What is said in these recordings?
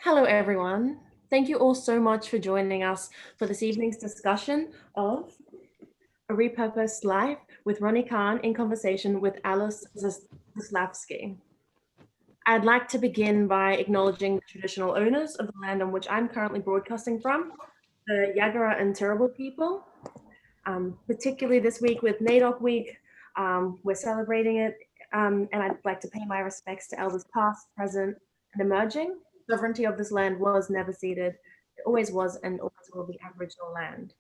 Hello, everyone. Thank you all so much for joining us for this evening's discussion of A Repurposed Life with Ronni Kahn in conversation with Alice Zaslavsky. I'd like to begin by acknowledging the traditional owners of the land on which I'm currently broadcasting from, the Yagara and Turrbal people. Particularly this week with NAIDOC Week, we're celebrating it, and I'd like to pay my respects to elders past, present, and emerging. Sovereignty of this land was never ceded. It always was and always will be Aboriginal land.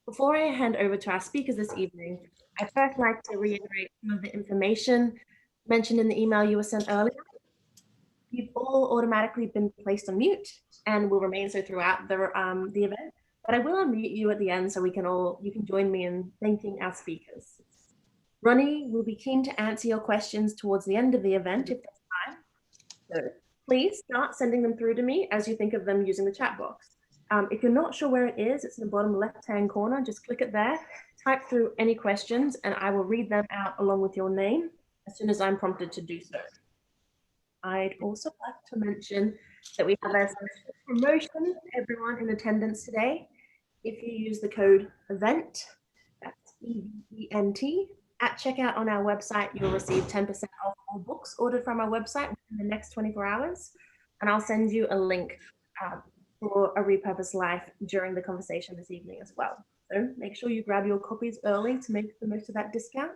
Before I hand over to our speakers this evening, I'd first like to reiterate some of the information mentioned in the email you were sent earlier. You've all automatically been placed on mute and will remain so throughout the event. But I will unmute you at the end so you can join me in thanking our speakers. Ronni will be keen to answer your questions towards the end of the event if there's time. So please start sending them through to me as you think of them using the chat box. If you're not sure where it is, it's in the bottom left-hand corner. Just click it there, type through any questions, and I will read them out along with your name as soon as I'm prompted to do so. I'd also like to mention that we have a special promotion for everyone in attendance today. If you use the code EVENT, that's EVENT, at checkout on our website, you'll receive 10% off all books ordered from our website within the next 24 hours. And I'll send you a link for A Repurposed Life during the conversation this evening as well. So make sure you grab your copies early to make the most of that discount.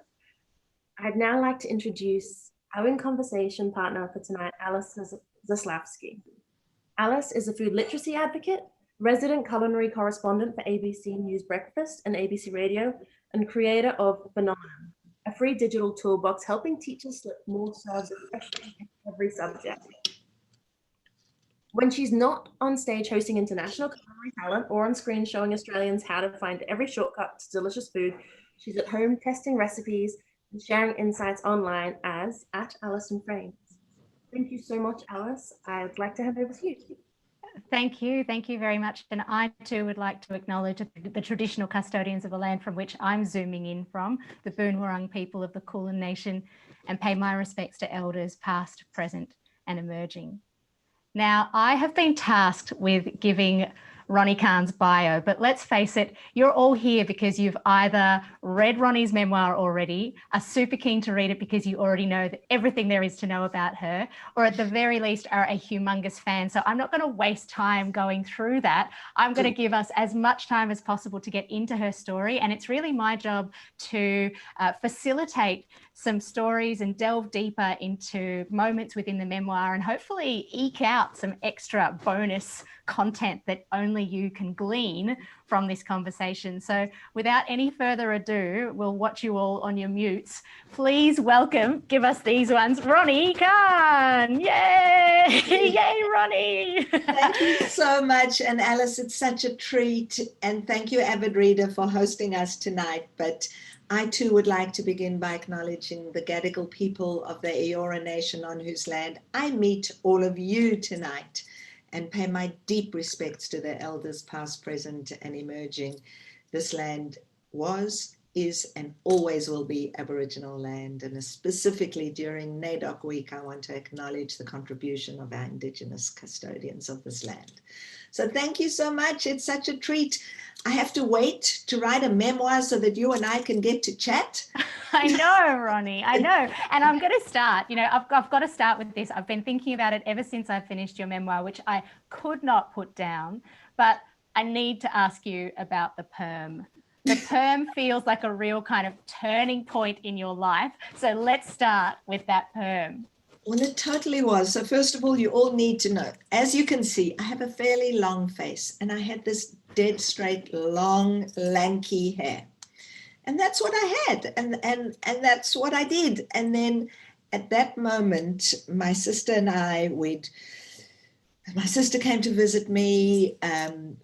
I'd now like to introduce our in-conversation partner for tonight, Alice Zaslavsky. Alice is a food literacy advocate, resident culinary correspondent for ABC News Breakfast and ABC Radio, and creator of Phenomenon, a free digital toolbox helping teachers slip more serves of fresh in every subject. When she's not on stage hosting international culinary talent or on screen showing Australians how to find every shortcut to delicious food, she's at home testing recipes and sharing insights online as @AlisonFrames. Thank you so much, Alice. I'd like to hand over to you. Thank you very much. And I too would like to acknowledge the traditional custodians of the land from which I'm zooming in from, the Boon Wurrung people of the Kulin Nation, and pay my respects to elders past, present, and emerging. Now, I have been tasked with giving Ronni Kahn's bio, but let's face it, you're all here because you've either read Ronni's memoir already, are super keen to read it because you already know everything there is to know about her, or at the very least are a humongous fan. So I'm not going to waste time going through that. I'm going to give us as much time as possible to get into her story. And it's really my job to facilitate some stories and delve deeper into moments within the memoir and hopefully eke out some extra bonus content that only you can glean from this conversation. So without any further ado, we'll watch you all on your mutes. Please welcome, give us these ones, Ronni Kahn. Yay! Yay, Ronni! Thank you so much. And Alice, it's such a treat. And thank you, Avid Reader, for hosting us tonight. But I too would like to begin by acknowledging the Gadigal people of the Eora Nation on whose land I meet all of you tonight, and pay my deep respects to their elders past, present, and emerging. This land was, is, and always will be Aboriginal land. And specifically during NAIDOC Week, I want to acknowledge the contribution of our Indigenous custodians of this land. So thank you so much. It's such a treat. I have to wait to write a memoir so that you and I can get to chat. I know, Ronni, I know. And I'm going to start, I've got to start with this. I've been thinking about it ever since I finished your memoir, which I could not put down, but I need to ask you about the Perm. The Perm feels like a real kind of turning point in your life. So let's start with that Perm. Well, it totally was. So first of all, you all need to know, as you can see, I have a fairly long face and I had this dead straight, long, lanky hair. And that's what I had. And that's what I did. And then at that moment, my sister and I, my sister came to visit me.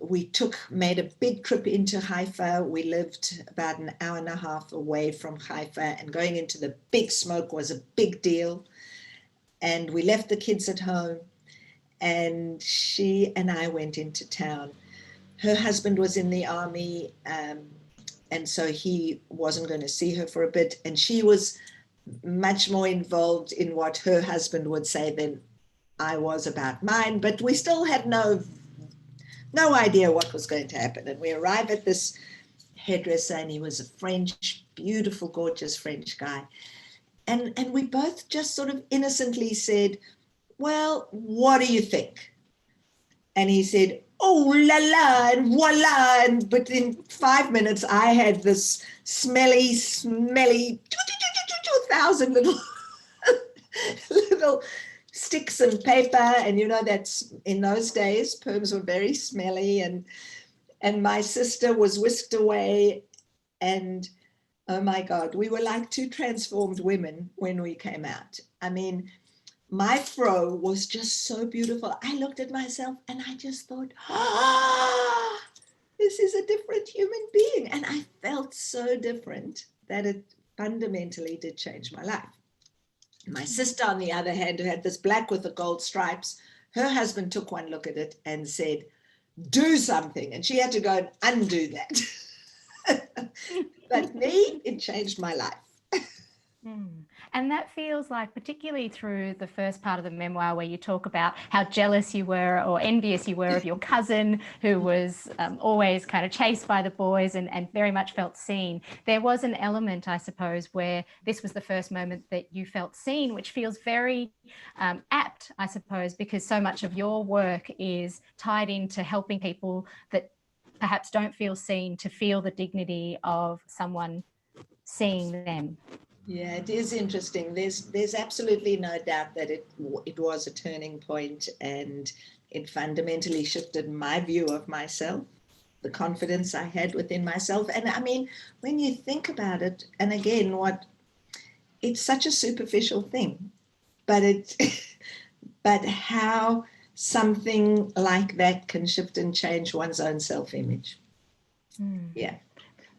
We made a big trip into Haifa. We lived about an hour and a half away from Haifa, and going into the big smoke was a big deal. And we left the kids at home, and she and I went into town. Her husband was in the army, and so he wasn't going to see her for a bit. And she was much more involved in what her husband would say than I was about mine, but we still had no idea what was going to happen. And we arrived at this hairdresser, and he was a French, beautiful, gorgeous French guy. And we both just sort of innocently said, well, what do you think? And he said, oh, la la, and voila. And but in 5 minutes, I had this smelly, 1,000 little sticks and paper. And that's in those days, perms were very smelly. And my sister was whisked away. And oh my God, we were like two transformed women when we came out. I mean, my fro was just so beautiful. I looked at myself and I just thought, this is a different human being. And I felt so different that it fundamentally did change my life. My sister, on the other hand, who had this black with the gold stripes, her husband took one look at it and said, do something. And she had to go and undo that. But me, it changed my life. And that feels like, particularly through the first part of the memoir where you talk about how jealous you were or envious you were of your cousin who was always kind of chased by the boys and very much felt seen. There was an element, I suppose, where this was the first moment that you felt seen, which feels very apt, I suppose, because so much of your work is tied into helping people that perhaps don't feel seen to feel the dignity of someone seeing them. Yeah, it is interesting. There's absolutely no doubt that it was a turning point, and it fundamentally shifted my view of myself, the confidence I had within myself. And I mean, when you think about it, and again, it's such a superficial thing, but but how something like that can shift and change one's own self-image. Yeah.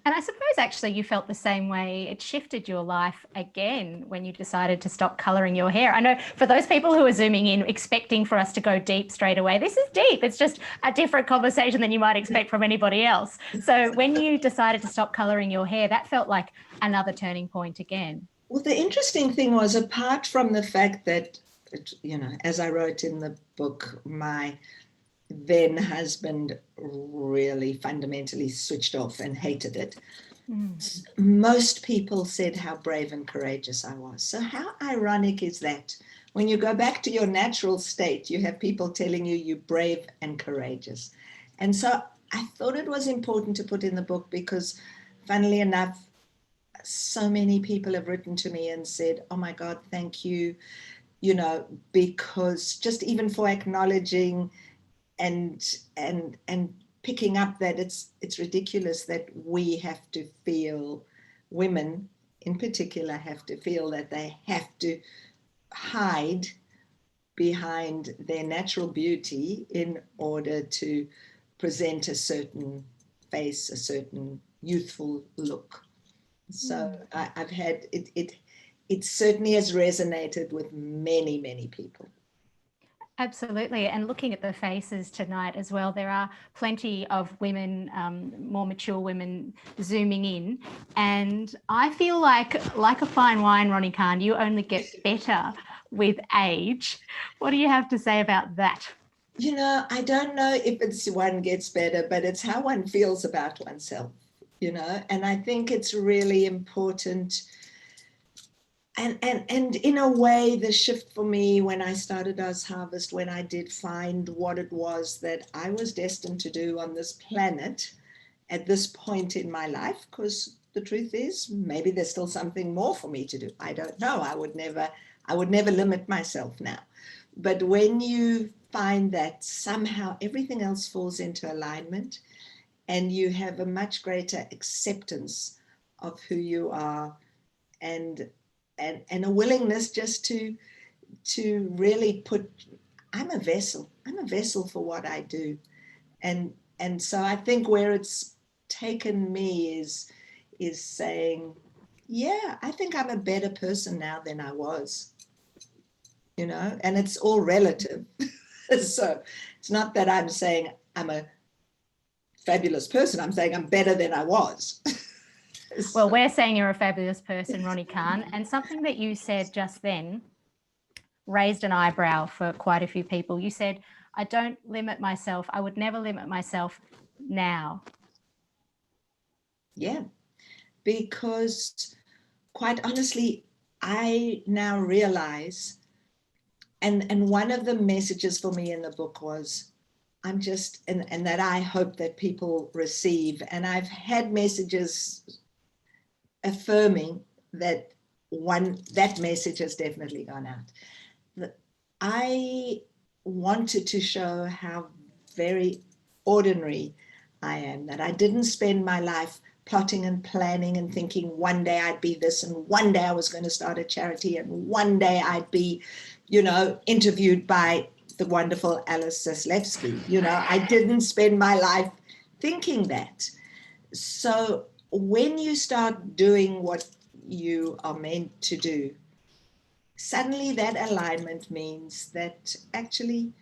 And I suppose actually you felt the same way. It shifted your life again when you decided to stop colouring your hair. I know for those people who are zooming in, expecting for us to go deep straight away, this is deep. It's just a different conversation than you might expect from anybody else. So when you decided to stop colouring your hair, that felt like another turning point again. Well, the interesting thing was, apart from the fact that, as I wrote in the book, my then husband really fundamentally switched off and hated it. Most people said how brave and courageous I was. So how ironic is that? When you go back to your natural state, you have people telling you you're brave and courageous. And so I thought it was important to put in the book because, funnily enough, so many people have written to me and said, oh my God, thank you, because just even for acknowledging and picking up that it's ridiculous that we have to feel, women in particular have to feel that they have to hide behind their natural beauty in order to present a certain face, a certain youthful look. So I've had it certainly has resonated with many, many people. Absolutely. And looking at the faces tonight as well, there are plenty of women, more mature women zooming in. And I feel like a fine wine, Ronni Kahn, you only get better with age. What do you have to say about that? I don't know if it's one gets better, but it's how one feels about oneself, and I think it's really important. And in a way, the shift for me when I started Ozharvest, when I did find what it was that I was destined to do on this planet at this point in my life, because the truth is, maybe there's still something more for me to do. I don't know. I would never limit myself now. But when you find that somehow everything else falls into alignment and you have a much greater acceptance of who you are and a willingness just to really I'm a vessel for what I do. And so I think where it's taken me is saying, yeah, I think I'm a better person now than I was, and it's all relative. So it's not that I'm saying I'm a fabulous person. I'm saying I'm better than I was. Well, we're saying you're a fabulous person, Ronni Kahn. And something that you said just then raised an eyebrow for quite a few people. You said, I don't limit myself. I would never limit myself now. Yeah, because quite honestly, I now realize, and one of the messages for me in the book was, I'm just, and that I hope that people receive, and I've had messages affirming that that message has definitely gone out. I wanted to show how very ordinary I am, that I didn't spend my life plotting and planning and thinking one day I'd be this, and one day I was going to start a charity, and one day I'd be, interviewed by the wonderful Alice Zaslavsky. I didn't spend my life thinking that. So when you start doing what you are meant to do, suddenly that alignment means that actually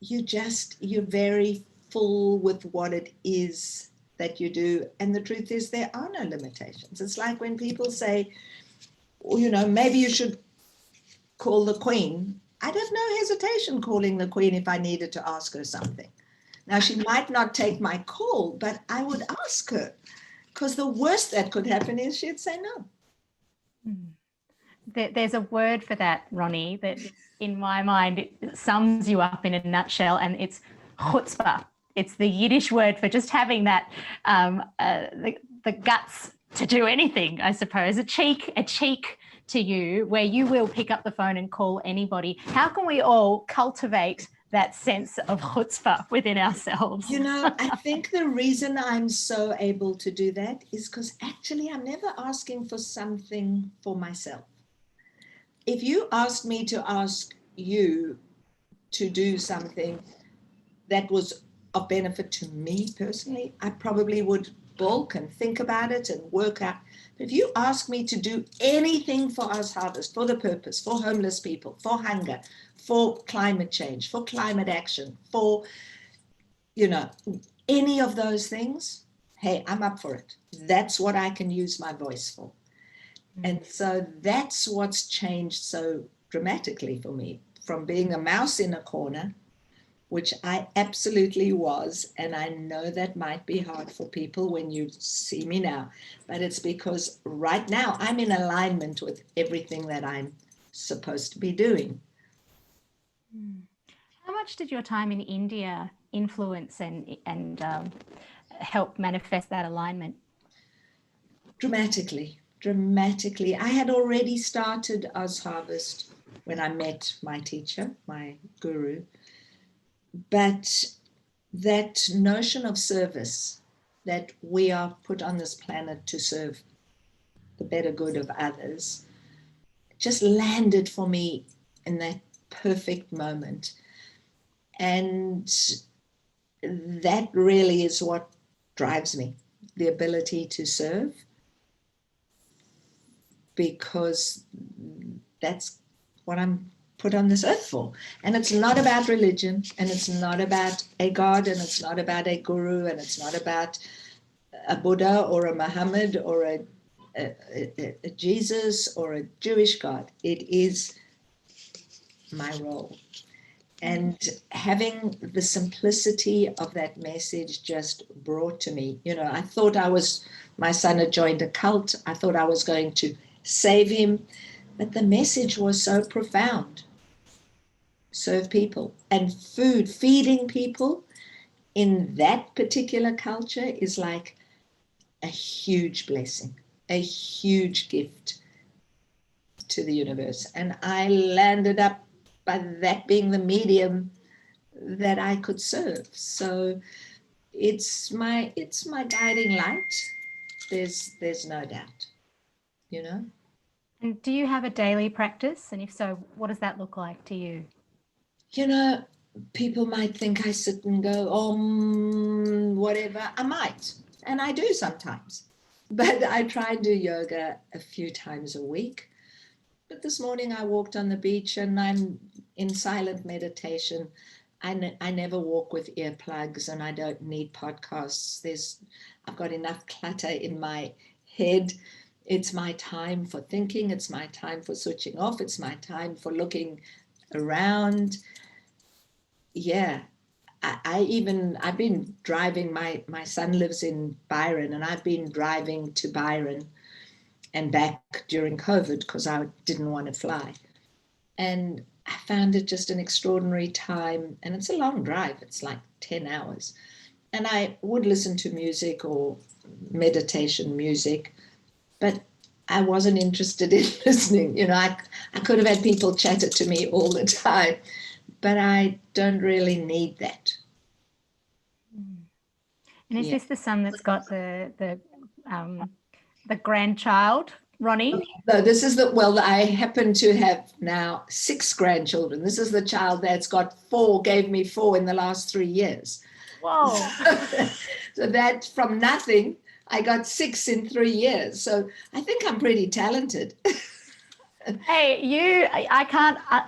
you're very full with what it is that you do. And the truth is there are no limitations. It's like when people say, maybe you should call the Queen. I'd have no hesitation calling the Queen if I needed to ask her something. Now, she might not take my call, but I would ask her, because the worst that could happen is she'd say no. There's a word for that, Ronni, that in my mind it sums you up in a nutshell, and it's Hutzpah. It's the Yiddish word for just having that, the guts to do anything, I suppose, a cheek to you, where you will pick up the phone and call anybody. How can we all cultivate that sense of chutzpah within ourselves? I think the reason I'm so able to do that is because actually I'm never asking for something for myself. If you asked me to ask you to do something that was of benefit to me personally, I probably would bulk and think about it and work out. But if you ask me to do anything for Ozharvest, for the purpose, for homeless people, for hunger, for climate change, for climate action, for, any of those things, hey, I'm up for it. That's what I can use my voice for. And so that's what's changed so dramatically for me, from being a mouse in a corner, which I absolutely was. And I know that might be hard for people when you see me now, but it's because right now I'm in alignment with everything that I'm supposed to be doing. How much did your time in India influence and help manifest that alignment? Dramatically. I had already started Ozharvest when I met my teacher, my guru, but that notion of service, that we are put on this planet to serve the better good of others, just landed for me in that perfect moment. And that really is what drives me, the ability to serve, because that's what I'm put on this earth for. And it's not about religion, and it's not about a God, and it's not about a guru, and it's not about a Buddha or a Muhammad or a Jesus or a Jewish God. It is my role. And having the simplicity of that message just brought to me, I thought my son had joined a cult. I thought I was going to save him. But the message was so profound. Serve people. And feeding people in that particular culture is like a huge blessing, a huge gift to the universe. And I landed up by that being the medium that I could serve. So it's my guiding light. There's no doubt, And do you have a daily practice? And if so, what does that look like to you? People might think I sit and go, whatever. I might, and I do sometimes. But I try and do yoga a few times a week. But this morning I walked on the beach and I'm in silent meditation. I never walk with earplugs, and I don't need podcasts. I've got enough clutter in my head. It's my time for thinking. It's my time for switching off. It's my time for looking around, yeah. I've been driving, my son lives in Byron, and I've been driving to Byron and back during COVID because I didn't want to fly. And I found it just an extraordinary time. And it's a long drive. It's like 10 hours. And I would listen to music or meditation music, but I wasn't interested in listening. You know, I could have had people chatter to me all the time, but I don't really need that. And is this the son that's got the grandchild, Ronni? No, this is I happen to have now 6 grandchildren. This is the child that's got 4, gave me 4 in the last 3 years. Whoa. So that from nothing, I got 6 in 3 years. So I think I'm pretty talented. Hey, I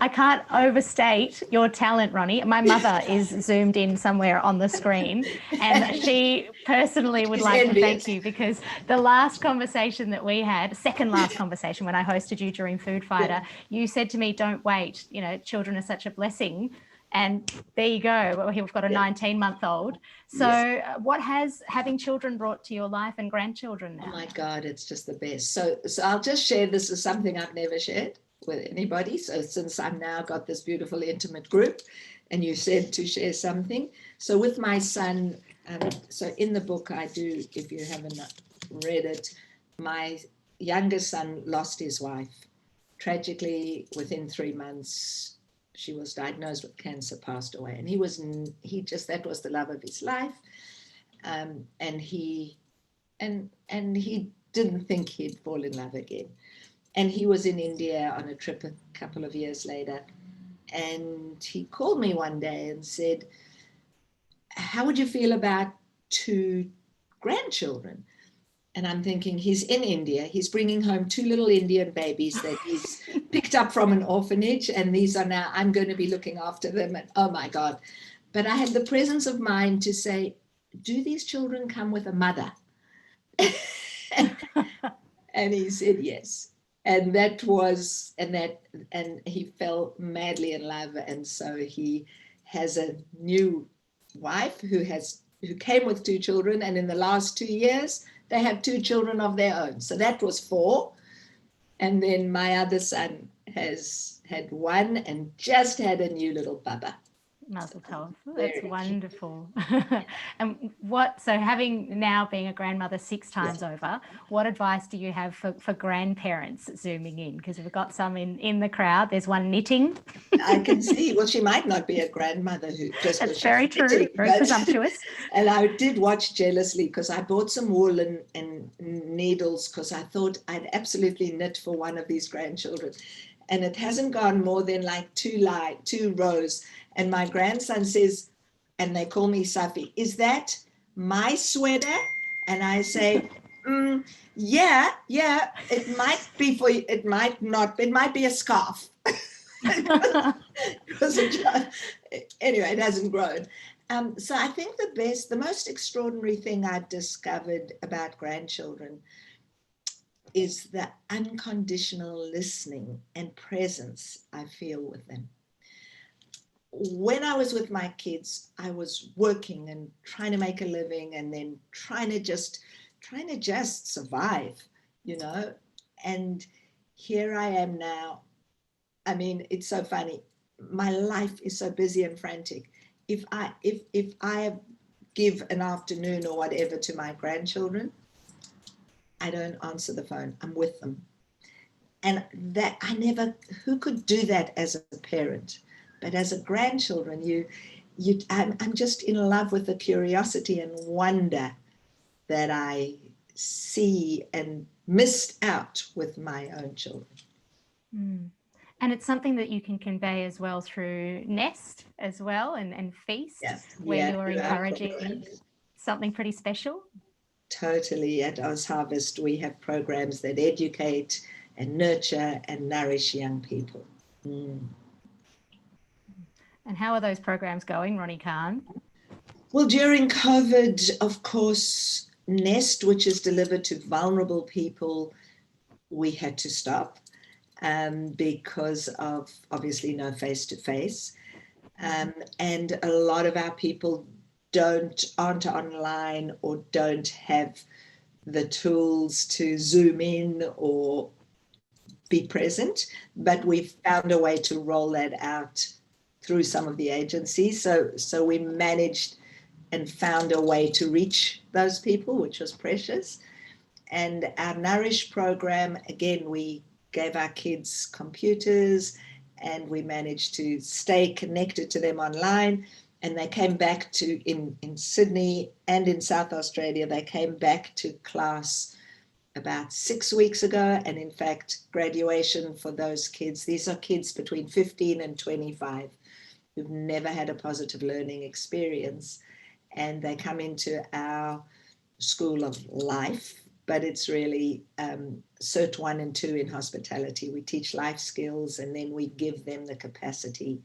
can't overstate your talent, Ronni. My mother is zoomed in somewhere on the screen, and she personally would like to thank you, because the last conversation that we had, second last conversation when I hosted you during Food Fighter, you said to me, don't wait, you know, children are such a blessing. And there you go. We've got a 19-month-old. So what has having children brought to your life and grandchildren now? Oh my God, it's just the best. So I'll just share, this is something I've never shared with anybody. So since I've now got this beautiful intimate group, and you said to share something. So with my son, so in the book I do, if you haven't read it, my youngest son lost his wife. Tragically, within 3 months, she was diagnosed with cancer, passed away. And that was the love of his life. And he didn't think he'd fall in love again. And he was in India on a trip a couple of years later. And he called me one day and said, how would you feel about 2 grandchildren? And I'm thinking, he's in India. He's bringing home 2 little Indian babies that he's picked up from an orphanage. And these are now, I'm going to be looking after them. And oh my God. But I had the presence of mind to say, do these children come with a mother? And he said yes. And he fell madly in love. And so he has a new wife who came with 2 children. And in the last 2 years, they have 2 children of their own. So that was 4. And then my other son has had 1 and just had a new little bubba. Mazel tov. That's wonderful. And so having now being a grandmother 6 times over, what advice do you have for grandparents zooming in? Because we've got some in the crowd. There's one knitting. I can see. Well, she might not be a grandmother who just. That's very true. Knitting, very presumptuous. And I did watch jealously because I bought some wool and needles because I thought I'd absolutely knit for one of these grandchildren. And it hasn't gone more than like 2 rows. And my grandson says, and they call me Safi, is that my sweater? And I say, yeah, it might be for you. It might not, it might be a scarf. Anyway, it hasn't grown. So I think the most extraordinary thing I've discovered about grandchildren is the unconditional listening and presence I feel with them. When I was with my kids, I was working and trying to make a living and then trying to just survive, you know, and here I am now. I mean, it's so funny. My life is so busy and frantic. If I give an afternoon or whatever to my grandchildren, I don't answer the phone. I'm with them. And that who could do that as a parent? But as a grandchildren, I'm just in love with the curiosity and wonder that I see and missed out with my own children. Mm. And it's something that you can convey as well through Nest as well and Feast, where you're encouraging something pretty special. Totally. At Ozharvest, we have programs that educate and nurture and nourish young people. Mm. And how are those programs going, Ronni Kahn? Well, during COVID, of course, Nest, which is delivered to vulnerable people, we had to stop. because of obviously no face-to-face. And a lot of our people aren't online or don't have the tools to zoom in or be present, but we've found a way to roll that out through some of the agencies. So we managed and found a way to reach those people, which was precious. And our Nourish program, again, we gave our kids computers and we managed to stay connected to them online. And they came back to, in Sydney and in South Australia, they came back to class about 6 weeks ago. And in fact, graduation for those kids, these are kids between 15 and 25 who've never had a positive learning experience. And they come into our school of life, but it's really Cert 1 and 2 in hospitality. We teach life skills and then we give them the capacity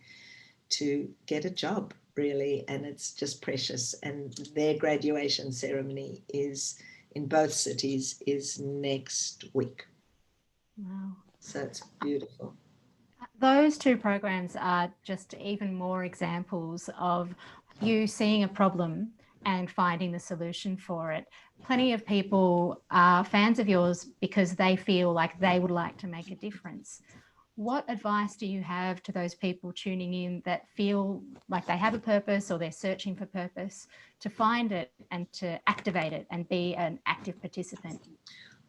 to get a job, really. And it's just precious. And their graduation ceremony is in both cities is next week. Wow. So it's beautiful. Those two programs are just even more examples of you seeing a problem and finding the solution for it. Plenty of people are fans of yours because they feel like they would like to make a difference. What advice do you have to those people tuning in that feel like they have a purpose or they're searching for purpose, to find it and to activate it and be an active participant?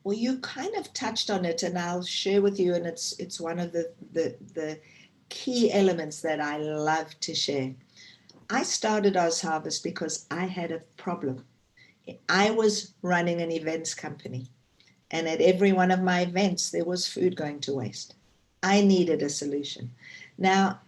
Well, you kind of touched on it, and I'll share with you, and it's one of the key elements that I love to share. I started Ozharvest because I had a problem. I was running an events company, and at every one of my events, there was food going to waste. I needed a solution. Now,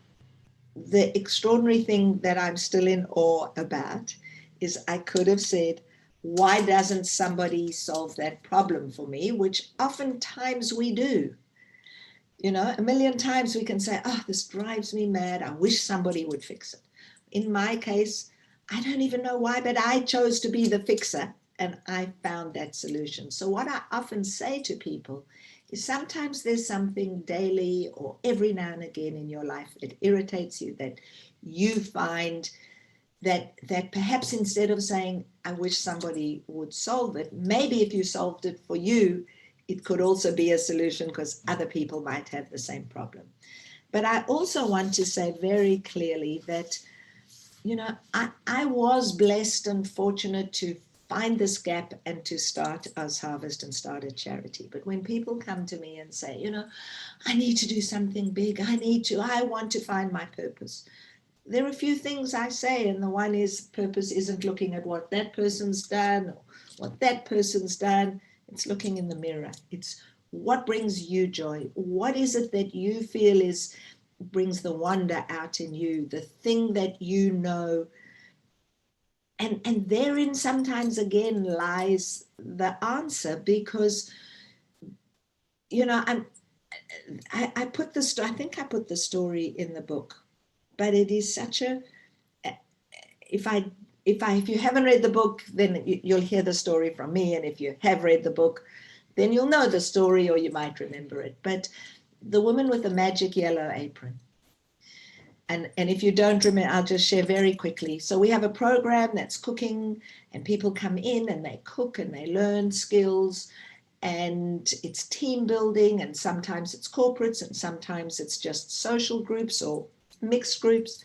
the extraordinary thing that I'm still in awe about is I could have said, why doesn't somebody solve that problem for me? Which oftentimes we do. You know, a million times we can say, oh, this drives me mad. I wish somebody would fix it. In my case, I don't even know why, but I chose to be the fixer and I found that solution. So what I often say to people is sometimes there's something daily or every now and again in your life that irritates you, that you find that perhaps instead of saying, I wish somebody would solve it, maybe if you solved it for you, it could also be a solution because other people might have the same problem. But I also want to say very clearly that, you know, I was blessed and fortunate to find this gap and to start Ozharvest and start a charity. But when people come to me and say, you know, I need to do something big, I want to find my purpose. There are a few things I say, and the one is purpose isn't looking at what that person's done or what that person's done. It's looking in the mirror. It's what brings you joy. What is it that you feel brings the wonder out in you, the thing that you know. And therein sometimes again lies the answer, because, you know, I put this, I think I put the story in the book. But it is such a, if you haven't read the book, then you'll hear the story from me. And if you have read the book, then you'll know the story or you might remember it. But the woman with the magic yellow apron. And if you don't remember, I'll just share very quickly. So we have a program that's cooking, and people come in and they cook and they learn skills, and it's team building, and sometimes it's corporates and sometimes it's just social groups or mixed groups.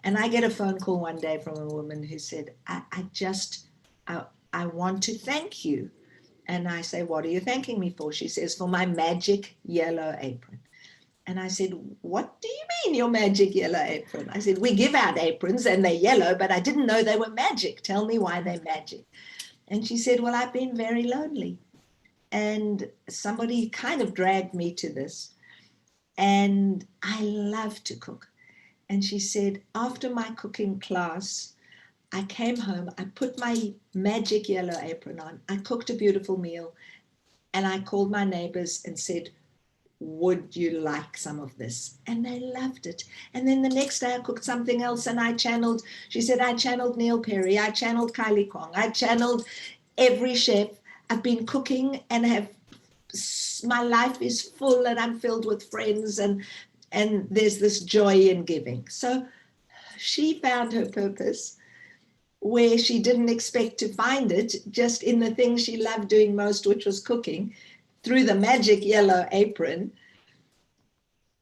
And I get a phone call one day from a woman who said, I want to thank you. And I say, what are you thanking me for? She says, for my magic yellow apron. And I said, what do you mean your magic yellow apron? I said, we give out aprons and they're yellow, but I didn't know they were magic. Tell me why they're magic. And she said, well, I've been very lonely. And somebody kind of dragged me to this. And I love to cook. And she said, after my cooking class, I came home, I put my magic yellow apron on, I cooked a beautiful meal, and I called my neighbors and said, would you like some of this? And they loved it. And then the next day I cooked something else, and she said, I channeled Neil Perry, I channeled Kylie Kwong, I channeled every chef. I've been cooking and have my life is full and I'm filled with friends, and there's this joy in giving. So she found her purpose where she didn't expect to find it, just in the thing she loved doing most, which was cooking, through the magic yellow apron.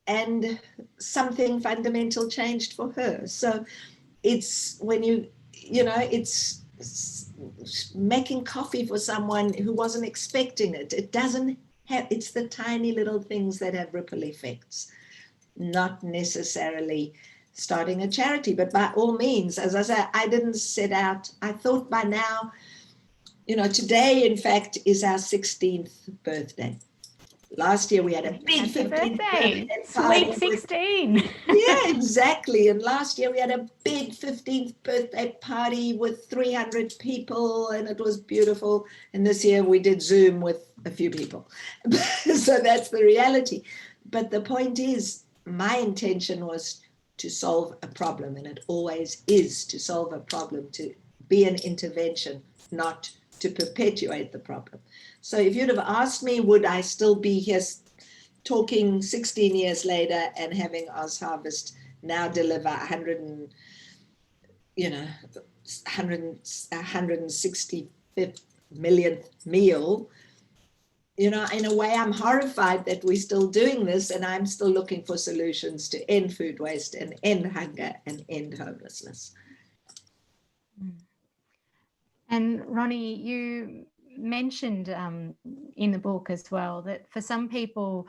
And something fundamental changed for her. So it's when it's making coffee for someone who wasn't expecting it. It doesn't have, it's the tiny little things that have ripple effects, not necessarily starting a charity, but by all means, as I said, I didn't set out, I thought by now, today, in fact, is our 16th birthday. Last year we had a big 15th birthday party. Sweet 16. Yeah, exactly. And last year we had a big 15th birthday party with 300 people, and it was beautiful. And this year we did Zoom with a few people. So that's the reality. But the point is, my intention was to solve a problem, and it always is to solve a problem, to be an intervention, not to perpetuate the problem. So if you'd have asked me, would I still be here talking 16 years later and having Ozharvest now deliver 165th millionth meal, in a way, I'm horrified that we're still doing this, and I'm still looking for solutions to end food waste and end hunger and end homelessness. And Ronni, you mentioned in the book as well that for some people,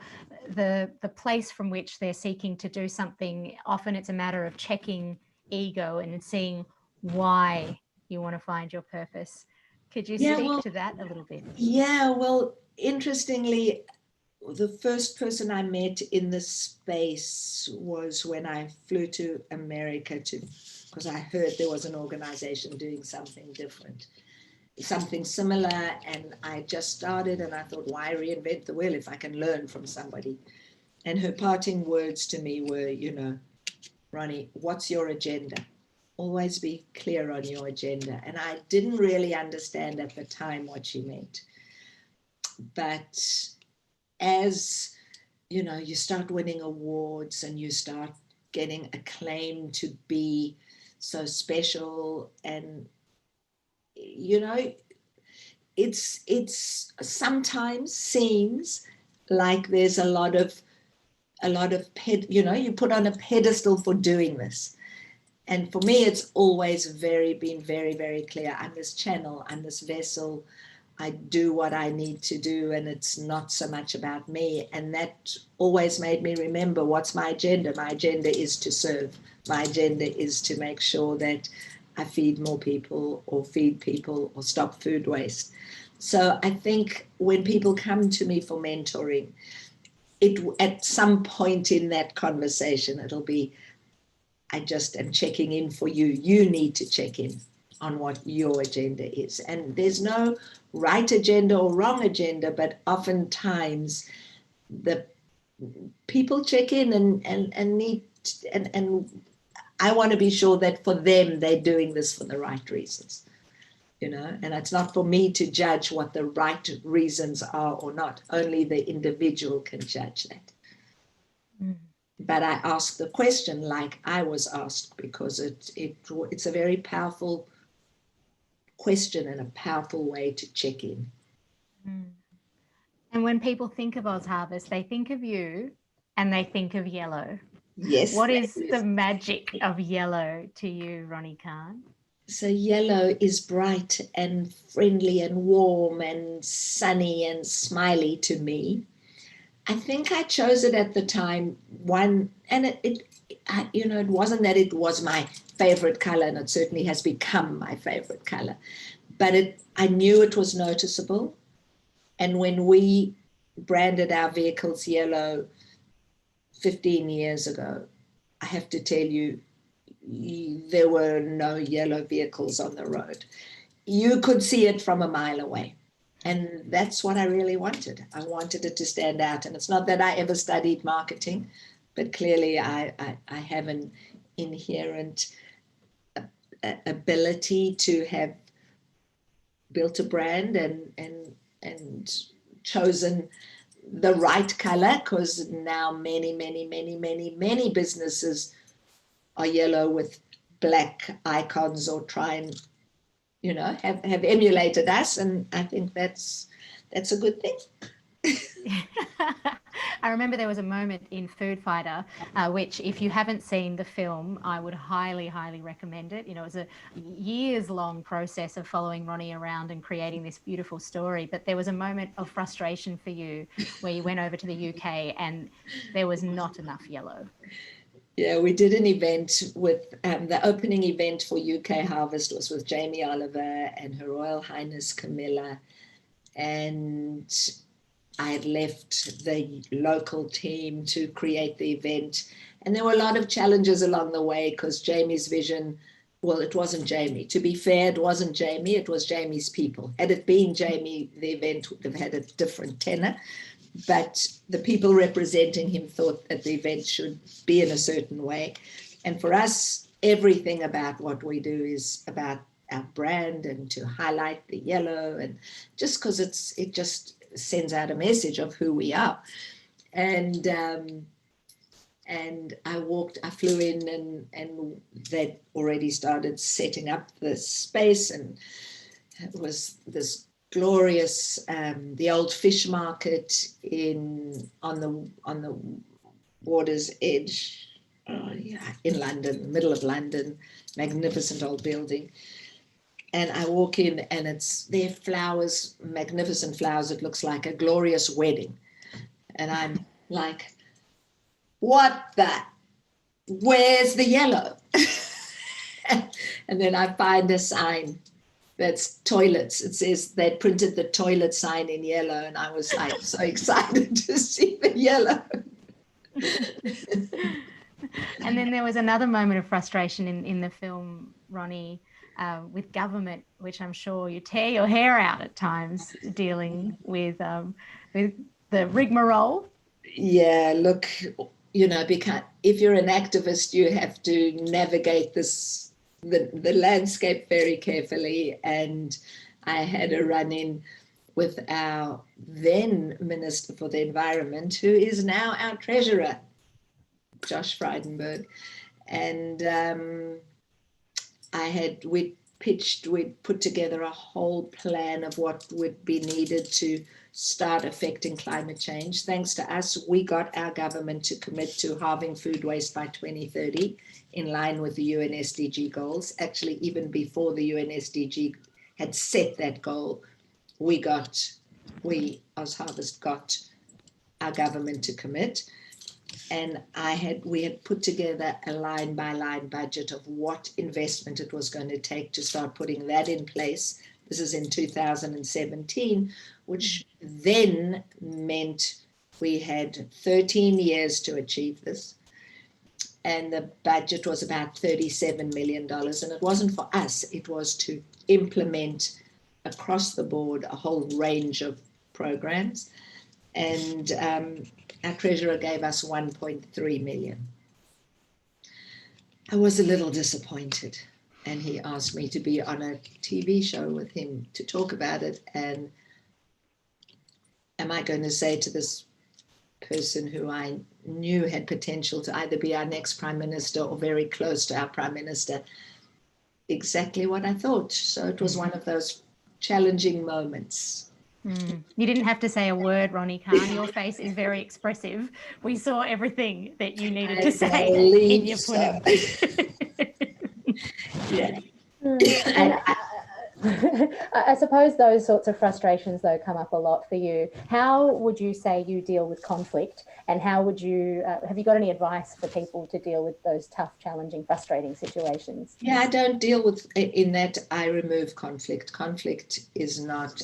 the place from which they're seeking to do something, often it's a matter of checking ego and seeing why you want to find your purpose. Could you speak to that a little bit? Yeah, well, interestingly, the first person I met in this space was when I flew to America because I heard there was an organization doing something different, something similar, and I just started, and I thought, why reinvent the wheel if I can learn from somebody? And her parting words to me were, Ronni, what's your agenda? Always be clear on your agenda. And I didn't really understand at the time what she meant. But as, you start winning awards and you start getting acclaim to be so special, and, it's sometimes seems like there's a lot of you put on a pedestal for doing this. And for me, it's always been very, very clear. I'm this channel, I'm this vessel. I do what I need to do, and it's not so much about me. And that always made me remember, what's my agenda? My agenda is to serve. My agenda is to make sure that I feed more people or feed people or stop food waste. So I think when people come to me for mentoring, at some point in that conversation, it'll be, I just am checking in for you. You need to check in on what your agenda is. And there's no right agenda or wrong agenda, but oftentimes the people check in and I want to be sure that for them, they're doing this for the right reasons. And it's not for me to judge what the right reasons are or not. Only the individual can judge that. But I ask the question like I was asked, because it's a very powerful question and a powerful way to check in. And when people think of Ozharvest, they think of you and they think of yellow. Yes. What is the magic of yellow to you, Ronni Kahn? So yellow is bright and friendly and warm and sunny and smiley to me. I think I chose it at the time, and it wasn't that it was my favorite color, and it certainly has become my favorite color, but I knew it was noticeable. And when we branded our vehicles yellow 15 years ago, I have to tell you, there were no yellow vehicles on the road. You could see it from a mile away. And that's what I really wanted. I wanted it to stand out. And it's not that I ever studied marketing, but clearly I have an inherent ability to have built a brand and chosen the right color, because now many businesses are yellow with black icons, or try and, you know, have emulated us. And I think that's a good thing. I remember there was a moment in Food Fighter, which, if you haven't seen the film, I would highly recommend it. You know, it was a years-long process of following Ronni around and creating this beautiful story. But there was a moment of frustration for you where you went over to the UK and there was not enough yellow. Yeah, we did an event with the opening event for UK Harvest was with Jamie Oliver and Her Royal Highness Camilla, and I had left the local team to create the event. And there were a lot of challenges along the way, because Jamie's vision, well, it wasn't Jamie. To be fair, it wasn't Jamie, it was Jamie's people. Had it been Jamie, the event would have had a different tenor. But the people representing him thought that the event should be in a certain way. And for us, everything about what we do is about our brand, and to highlight the yellow, and just because it just sends out a message of who we are. And I flew in, and they'd already started setting up the space, and it was this glorious, the old fish market on the water's edge, in London, the middle of London, magnificent old building. And I walk in, and there are flowers, magnificent flowers. It looks like a glorious wedding. And I'm like, where's the yellow? And then I find a sign that's toilets. It says they printed the toilet sign in yellow, and I was like so excited to see the yellow. And then there was another moment of frustration in the film, Ronni, with government, which I'm sure you tear your hair out at times dealing with the rigmarole. Yeah, look, you know, if you're an activist, you have to navigate the landscape very carefully. And I had a run-in with our then Minister for the Environment, who is now our Treasurer, Josh Frydenberg. And we'd put together a whole plan of what would be needed to start affecting climate change. Thanks to us, we got our government to commit to halving food waste by 2030, in line with the UN SDG goals. Actually, even before the UN SDG had set that goal, we Ozharvest got our government to commit. And we had put together a line by line budget of what investment it was going to take to start putting that in place. This is in 2017, which then meant we had 13 years to achieve this. And the budget was about $37 million. And it wasn't for us, it was to implement across the board a whole range of programs. And our treasurer gave us 1.3 million. I was a little disappointed, and he asked me to be on a TV show with him to talk about it. And am I going to say to this person who I knew had potential to either be our next prime minister or very close to our prime minister exactly what I thought? So it was one of those challenging moments. You didn't have to say a word, Ronni Kahn. Your face is very expressive. We saw everything that you needed to say in your pudding. Yeah. I suppose those sorts of frustrations, though, come up a lot for you. How would you say you deal with conflict, and how would you, have you got any advice for people to deal with those tough, challenging, frustrating situations? Yeah, I don't deal with, in that I remove conflict. Conflict is not,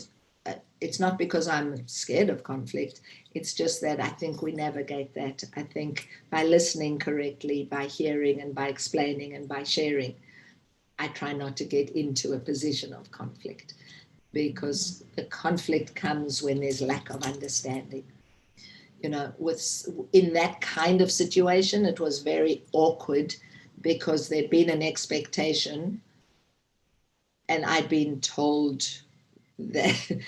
it's not because I'm scared of conflict. It's just that I think we navigate that. I think by listening correctly, by hearing and by explaining and by sharing, I try not to get into a position of conflict, because the conflict comes when there's lack of understanding. You know, in that kind of situation, it was very awkward because there'd been an expectation and I'd been told that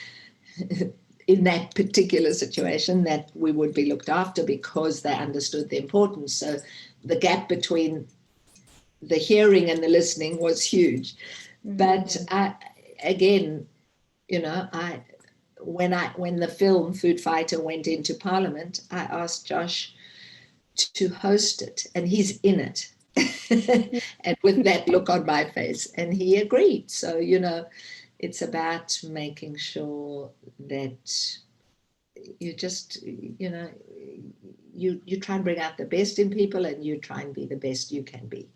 in that particular situation, that we would be looked after because they understood the importance. So the gap between the hearing and the listening was huge. But again, you know, when the film Food Fighter went into Parliament, I asked Josh to host it, and he's in it. And with that look on my face, and he agreed. So, you know, it's about making sure that you just, you know, you try and bring out the best in people, and you try and be the best you can be.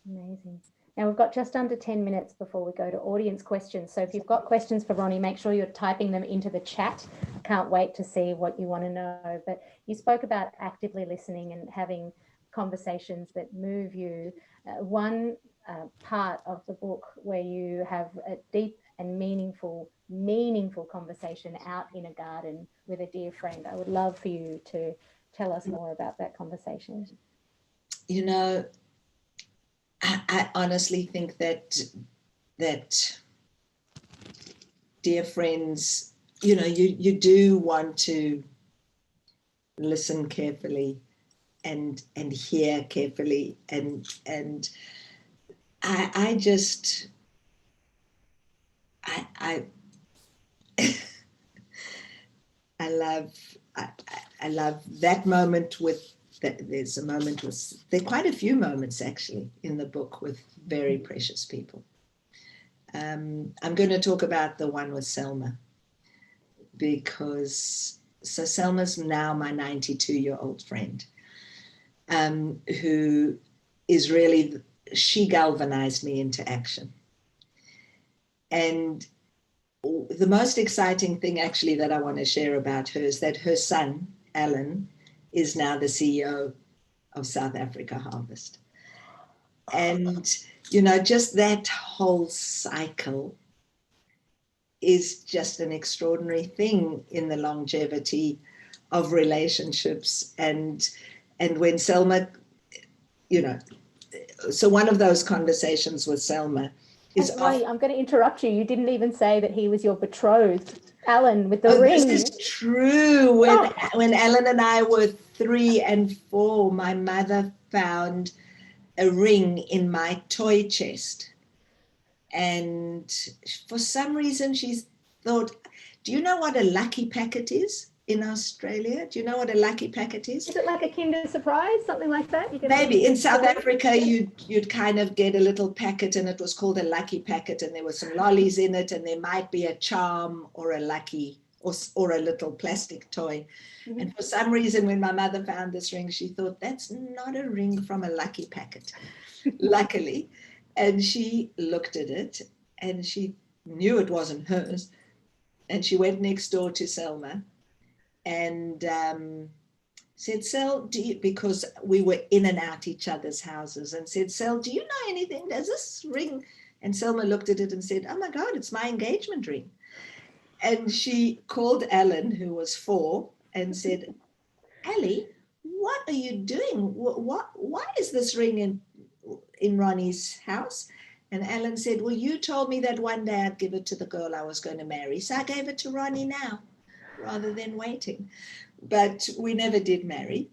Amazing. Now we've got just under 10 minutes before we go to audience questions. So if you've got questions for Ronni, make sure you're typing them into the chat. I can't wait to see what you want to know. But you spoke about actively listening and having conversations that move you. One part of the book where you have a deep and meaningful conversation out in a garden with a dear friend. I would love for you to tell us more about that conversation. You know, I honestly think that dear friends, you know, you do want to listen carefully and hear carefully, and I just I love that moment with. There's a moment with, there are quite a few moments actually in the book with very precious people. I'm going to talk about the one with Selma, because so Selma's now my 92-year-old friend, who is really, she galvanized me into action. And the most exciting thing actually that I want to share about her is that her son, Alan, is now the CEO of South Africa Harvest. And, you know, just that whole cycle is just an extraordinary thing in the longevity of relationships. And when Selma, you know, so one of those conversations with Selma is... Ronni, I'm going to interrupt you. You didn't even say that he was your betrothed. Alan with the ring. This is true. When Alan and I were 3 and 4, my mother found a ring in my toy chest. And for some reason she thought, do you know what a lucky packet is in Australia? Do you know what a lucky packet is? Is it like a Kinder Surprise, something like that? Maybe. In South Africa, you'd kind of get a little packet, and it was called a lucky packet, and there were some lollies in it, and there might be a charm or a lucky or a little plastic toy. Mm-hmm. And for some reason, when my mother found this ring, she thought, that's not a ring from a lucky packet, luckily. And she looked at it, and she knew it wasn't hers. And she went next door to Selma and said, Sel, because we were in and out each other's houses, and said, Sel, do you know anything? Does this ring? And Selma looked at it and said, oh my God, it's my engagement ring. And she called Alan, who was 4, and said, Ali, what are you doing? Why is this ring in Ronnie's house? And Alan said, well, you told me that one day I'd give it to the girl I was going to marry. So I gave it to Ronnie now, rather than waiting. But we never did marry,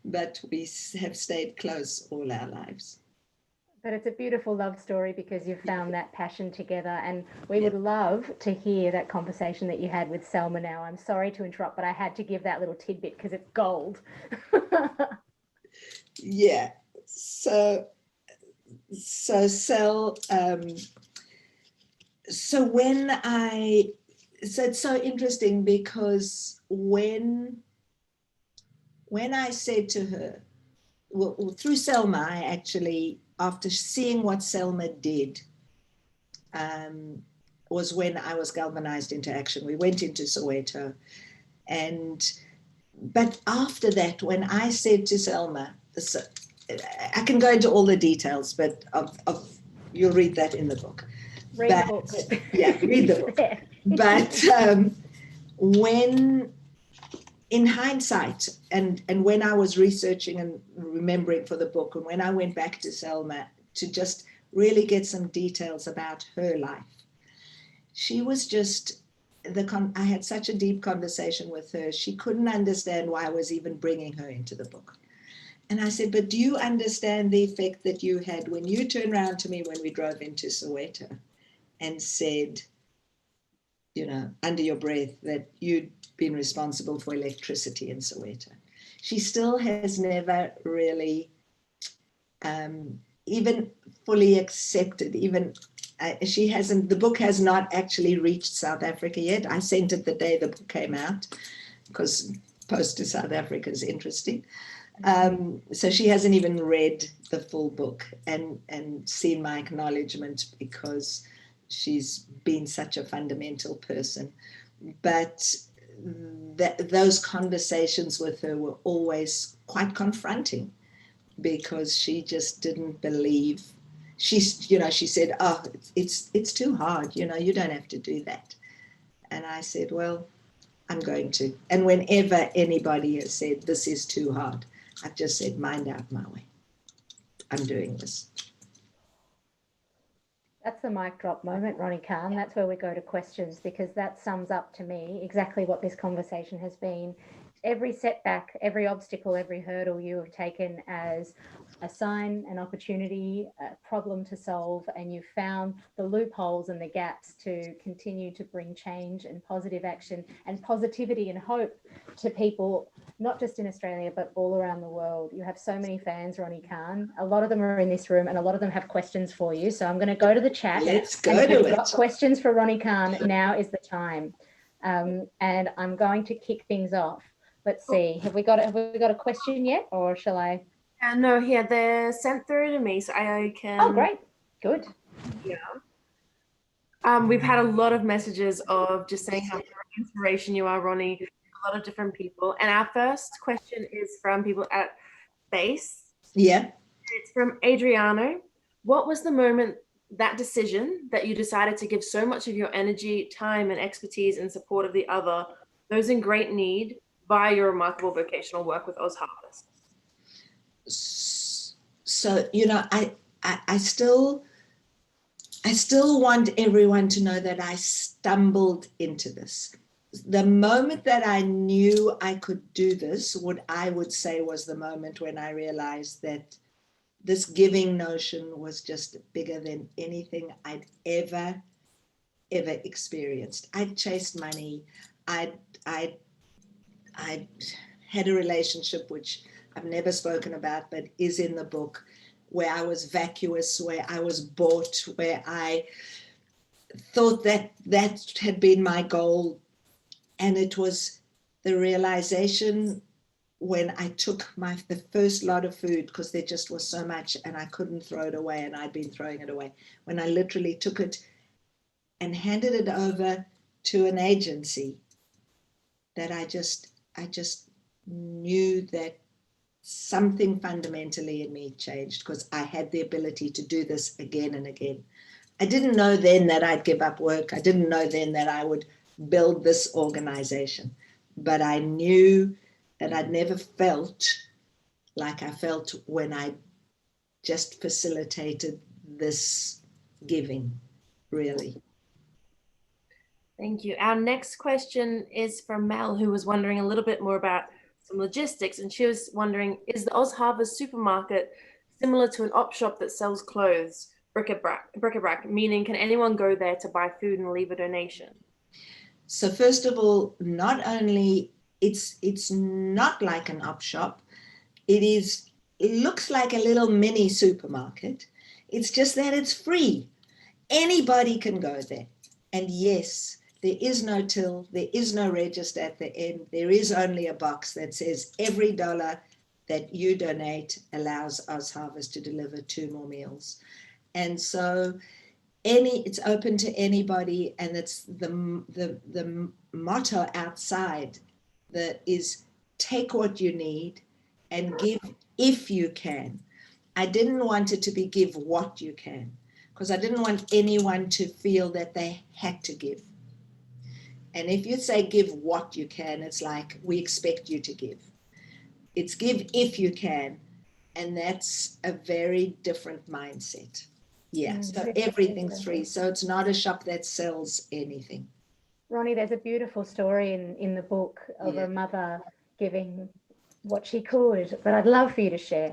but we have stayed close all our lives. But it's a beautiful love story because you've found that passion together, and we would love to hear that conversation that you had with Selma now. I'm sorry to interrupt, but I had to give that little tidbit because it's gold. Yeah. So Sel, so it's so interesting because when I said to her, well, through Selma, I actually, after seeing what Selma did, was when I was galvanized into action. We went into Soweto, but after that, when I said to Selma, I can go into all the details, but you'll read that in the book. Read the book. Yeah, read the book. But when, in hindsight, and when I was researching and remembering for the book, and when I went back to Selma to just really get some details about her life, she was just I had such a deep conversation with her. She couldn't understand why I was even bringing her into the book. And I said, but do you understand the effect that you had when you turned around to me when we drove into Soweto and said, you know, under your breath, that you'd been responsible for electricity in Soweto? She still has never really even fully accepted, she hasn't, the book has not actually reached South Africa yet. I sent it the day the book came out because post to South Africa is interesting. So she hasn't even read the full book and seen my acknowledgement because she's been such a fundamental person. But those conversations with her were always quite confronting because she just didn't believe. She said, oh, it's too hard. You know, you don't have to do that. And I said, well, I'm going to. And whenever anybody has said, this is too hard, I've just said, mind out my way. I'm doing this. That's the mic drop moment, Ronni Kahn. That's where we go to questions, because that sums up to me exactly what this conversation has been. Every setback, every obstacle, every hurdle you have taken as a sign, an opportunity, a problem to solve, and you've found the loopholes and the gaps to continue to bring change and positive action and positivity and hope to people, not just in Australia, but all around the world. You have so many fans, Ronni Kahn. A lot of them are in this room and a lot of them have questions for you. So I'm going to go to the chat. Let's go to to it. If you've it. got questions for Ronni Kahn, now is the time. And I'm going to kick things off. Let's see. Have we got a question yet, or shall I? No, here they're sent through to me, so I can. Oh, great, good. Yeah. We've had a lot of messages of just saying how much inspiration you are, Ronni. A lot of different people, and our first question is from people at base. Yeah. It's from Adriano. What was the moment, that decision that you decided to give so much of your energy, time, and expertise in support of the other, those in great need, via your remarkable vocational work with Ozharvest? So, you know, I still want everyone to know that I stumbled into this. The moment that I knew I could do this, what I would say was the moment when I realized that this giving notion was just bigger than anything I'd ever experienced. I'd chased money. I'd had a relationship which I've never spoken about, but is in the book, where I was vacuous, where I was bought, where I thought that had been my goal. And it was the realization when I took the first lot of food, because there just was so much and I couldn't throw it away, and I'd been throwing it away, when I literally took it and handed it over to an agency, that I just knew that something fundamentally in me changed, because I had the ability to do this again and again. I didn't know then that I'd give up work. I didn't know then that I would build this organization, but I knew that I'd never felt like I felt when I just facilitated this giving, really. Thank you. Our next question is from Mel, who was wondering a little bit more about some logistics, and she was wondering, is the Ozharvest supermarket similar to an op shop that sells clothes, bric-a-brac, meaning can anyone go there to buy food and leave a donation? So first of all, not only it's not like an op shop, it looks like a little mini supermarket. It's just that it's free. Anybody can go there. And yes, there is no till, there is no register at the end. There is only a box that says every dollar that you donate allows Ozharvest to deliver 2 more meals. And so it's open to anybody, and it's the motto outside that is take what you need and give if you can. I didn't want it to be give what you can, because I didn't want anyone to feel that they had to give. And if you say give what you can, it's like we expect you to give. It's give if you can, and that's a very different mindset. Yeah, so everything's free. So it's not a shop that sells anything. Ronni, there's a beautiful story in the book of Yeah. a mother giving what she could, but I'd love for you to share.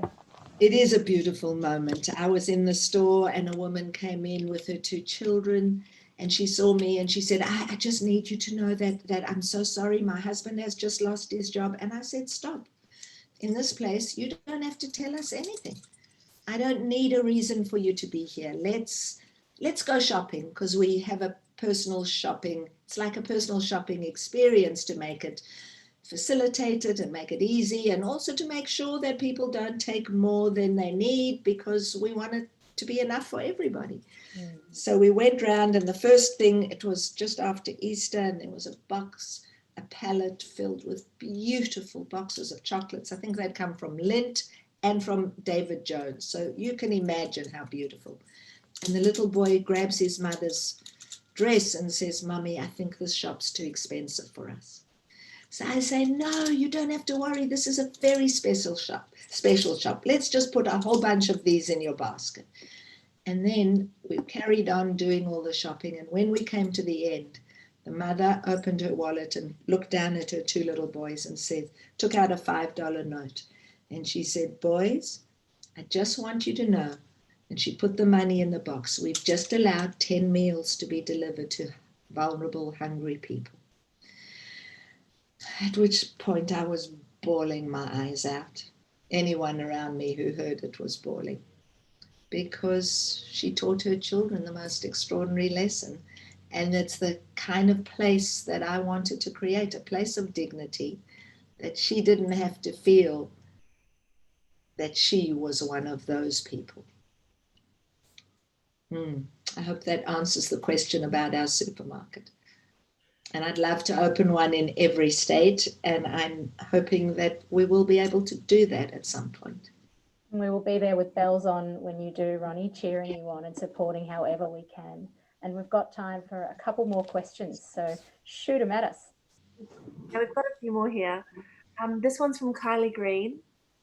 It is a beautiful moment. I was in the store and a woman came in with her 2 children, and she saw me and she said, I just need you to know that I'm so sorry. My husband has just lost his job. And I said, stop. In this place, you don't have to tell us anything. I don't need a reason for you to be here. Let's go shopping, because we have a personal shopping. It's like a personal shopping experience to make it facilitated and make it easy, and also to make sure that people don't take more than they need, because we want it to be enough for everybody. So we went round, and the first thing, it was just after Easter, and there was a pallet filled with beautiful boxes of chocolates. I think they'd come from Lindt and from David Jones. So you can imagine how beautiful. And the little boy grabs his mother's dress and says, Mummy, I think this shop's too expensive for us. So I say, no, you don't have to worry. This is a very special shop. Let's just put a whole bunch of these in your basket. And then we carried on doing all the shopping. And when we came to the end, the mother opened her wallet and looked down at her 2 little boys and took out a $5 note. And she said, boys, I just want you to know. And she put the money in the box. We've just allowed 10 meals to be delivered to vulnerable, hungry people. At which point I was bawling my eyes out. Anyone around me who heard it was bawling, because she taught her children the most extraordinary lesson. And it's the kind of place that I wanted to create, a place of dignity, that she didn't have to feel that she was one of those people. I hope that answers the question about our supermarket. And I'd love to open one in every state, and I'm hoping that we will be able to do that at some point. And we will be there with bells on when you do, Ronni, cheering you on and supporting however we can. And we've got time for a couple more questions, so shoot them at us. Yeah, we've got a few more here. This one's from Kylie Green,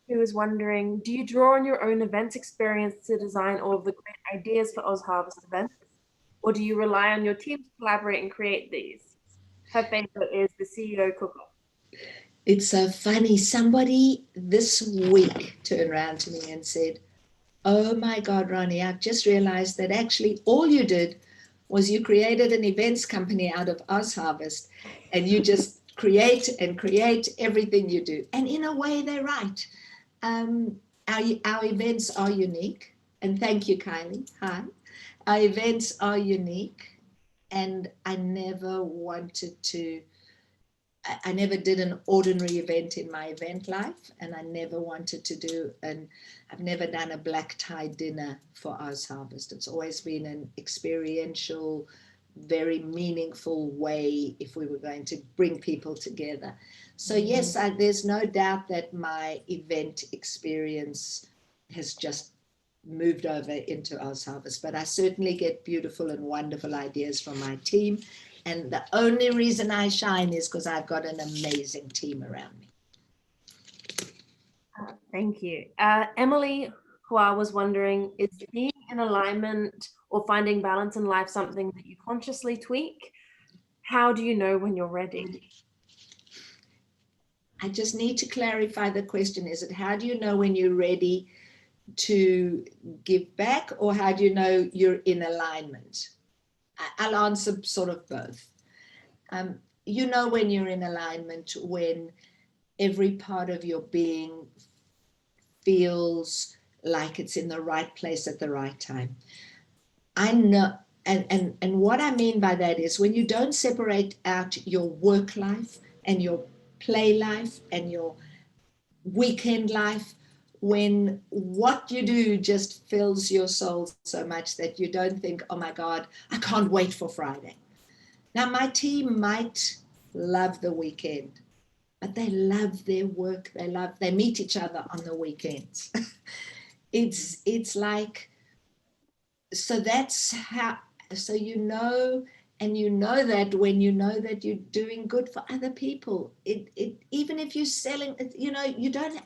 who is wondering, do you draw on your own events experience to design all of the great ideas for Ozharvest events? Or do you rely on your team to collaborate and create these? Her favorite is the CEO cook-off. It's so funny. Somebody this week turned around to me and said, oh my God, Ronni, I've just realized that actually all you did was you created an events company out of Ozharvest, and you just create everything you do. And in a way, they're right. Our events are unique. And thank you, Kylie. Hi. Our events are unique. And I never did an ordinary event in my event life, and I never wanted to do I've never done a black tie dinner for Ozharvest. It's always been an experiential, very meaningful way if we were going to bring people together. So yes, there's no doubt that my event experience has just moved over into Ozharvest, but I certainly get beautiful and wonderful ideas from my team. And the only reason I shine is because I've got an amazing team around me. Thank you. Emily Hua was wondering, is being in alignment or finding balance in life something that you consciously tweak? How do you know when you're ready? I just need to clarify the question. Is it how do you know when you're ready to give back, or how do you know you're in alignment? I'll answer sort of both. You know when you're in alignment when every part of your being feels like it's in the right place at the right time. I know, and what I mean by that is when you don't separate out your work life and your play life and your weekend life, when what you do just fills your soul so much that you don't think, oh my God, I can't wait for Friday. Now, my team might love the weekend, but they love their work. They meet each other on the weekends. It's like, so that's how, so you know, and you know that when you know that you're doing good for other people, even if you're selling, you know, you don't,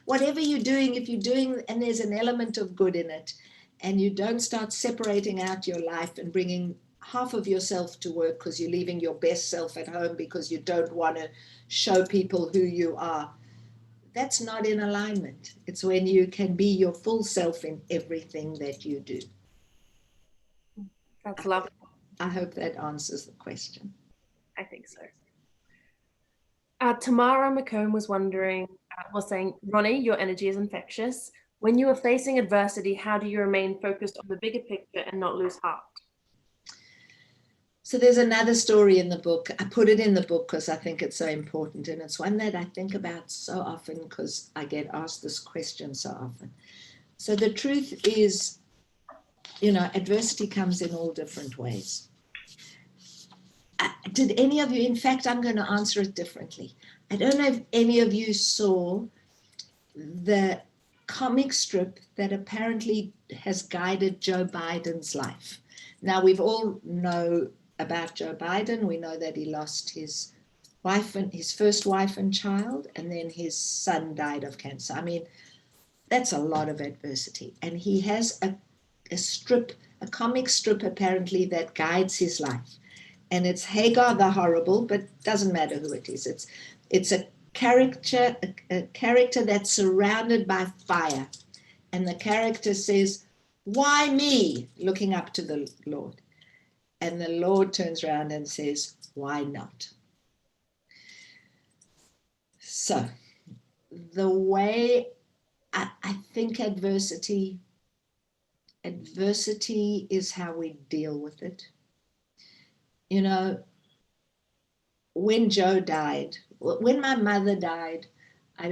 whatever you're doing, if you're doing, and there's an element of good in it, and you don't start separating out your life and bringing half of yourself to work because you're leaving your best self at home because you don't want to show people who you are. That's not in alignment. It's when you can be your full self in everything that you do. That's lovely. I hope that answers the question. I think so. Tamara McComb was saying, Ronni, your energy is infectious. When you are facing adversity, how do you remain focused on the bigger picture and not lose heart? So there's another story in the book. I put it in the book because I think it's so important. And it's one that I think about so often because I get asked this question so often. So the truth is, you know, adversity comes in all different ways. Did any of you, in fact, I'm going to answer it differently. I don't know if any of you saw the comic strip that apparently has guided Joe Biden's life. Now, we've all know about Joe Biden. We know that he lost his wife and his first wife and child, and then his son died of cancer. I mean, that's a lot of adversity. And he has a strip, a comic strip apparently that guides his life. And it's Hagar the Horrible, but it doesn't matter who it is. It's a character that's surrounded by fire. And the character says, "Why me?" looking up to the Lord. And the Lord turns around and says, "Why not?" So the way I think adversity is how we deal with it. You know, when Joe died, when my mother died, I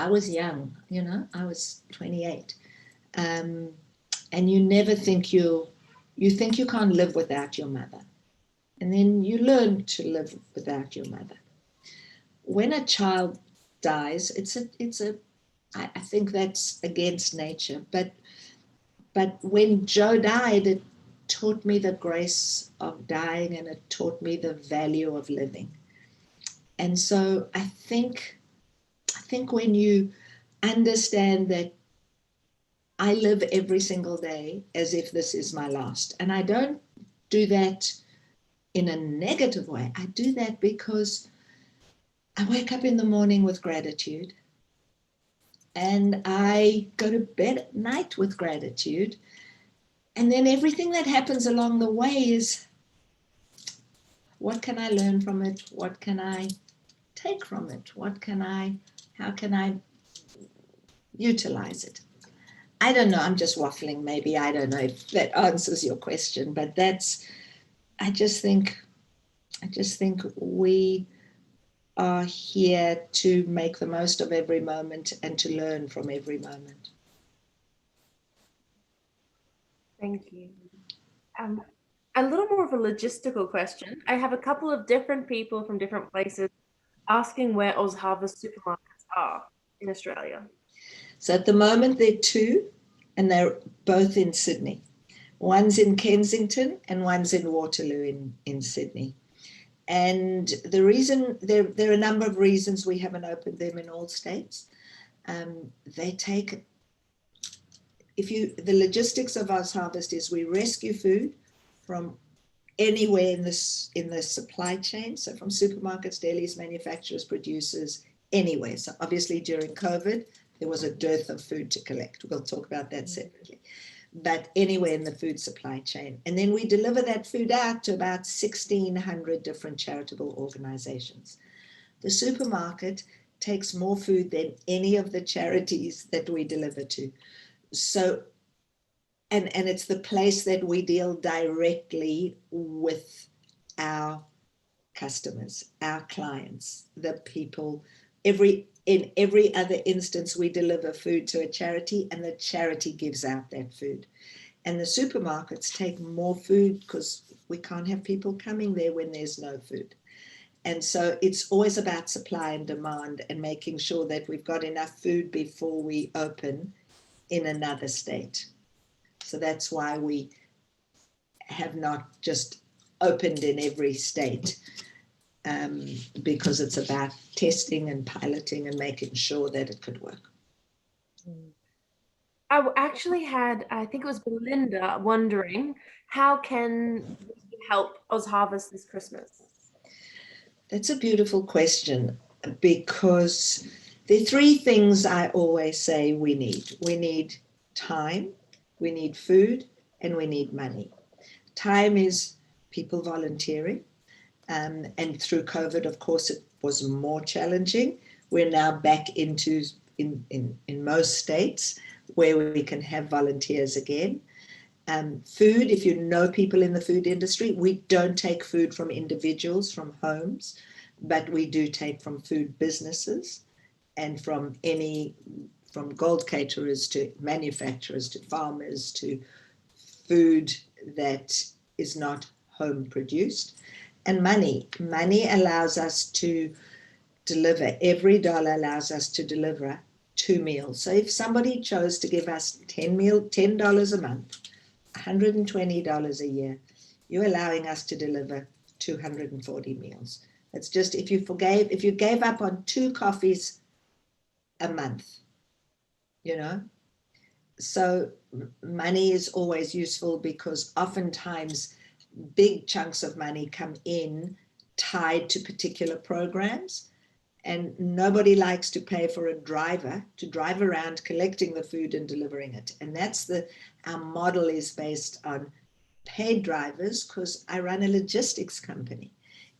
was young, you know, I was 28. And you never think you think you can't live without your mother. And then you learn to live without your mother. When a child dies, I think that's against nature. But when Joe died, it taught me the grace of dying, and it taught me the value of living. And so I think when you understand that I live every single day as if this is my last, and I don't do that in a negative way. I do that because I wake up in the morning with gratitude, and I go to bed at night with gratitude. And then everything that happens along the way is, what can I learn from it? What can I take from it? How can I utilize it? I don't know, I'm just waffling. Maybe, I don't know if that answers your question, but I just think we are here to make the most of every moment and to learn from every moment. Thank you. A little more of a logistical question. I have a couple of different people from different places asking where Ozharvest supermarkets are in Australia. So at the moment there are two, and they're both in Sydney. One's in Kensington and one's in Waterloo in Sydney. And the reason, there are a number of reasons we haven't opened them in all states. They take, the logistics of Ozharvest is we rescue food from anywhere in the supply chain. So from supermarkets, delis, manufacturers, producers, anywhere. So obviously during COVID, there was a dearth of food to collect. We'll talk about that separately. But anywhere in the food supply chain. And then we deliver that food out to about 1,600 different charitable organizations. The supermarket takes more food than any of the charities that we deliver to. So, and it's the place that we deal directly with our customers, our clients, the people. In every other instance, we deliver food to a charity, and the charity gives out that food. And the supermarkets take more food because we can't have people coming there when there's no food. And so it's always about supply and demand and making sure that we've got enough food before we open in another state. So that's why we have not just opened in every state. Because it's about testing and piloting and making sure that it could work. actually had, I think it was Belinda, wondering how can we help Ozharvest this Christmas? That's a beautiful question, because there are three things I always say we need. We need time, we need food, and we need money. Time is people volunteering. And through COVID, of course, it was more challenging. We're now back into, in most states, where we can have volunteers again. Food, if you know people in the food industry, we don't take food from individuals, from homes, but we do take from food businesses and from gold caterers to manufacturers to farmers to food that is not home produced. And money allows us to deliver. Every dollar allows us to deliver 2 meals. So if somebody chose to give us $10 a month, $120 a year, you're allowing us to deliver 240 meals. It's just, if you gave up on 2 coffees a month, So money is always useful, because oftentimes big chunks of money come in tied to particular programs, and nobody likes to pay for a driver to drive around collecting the food and delivering it. And our model is based on paid drivers, because I run a logistics company.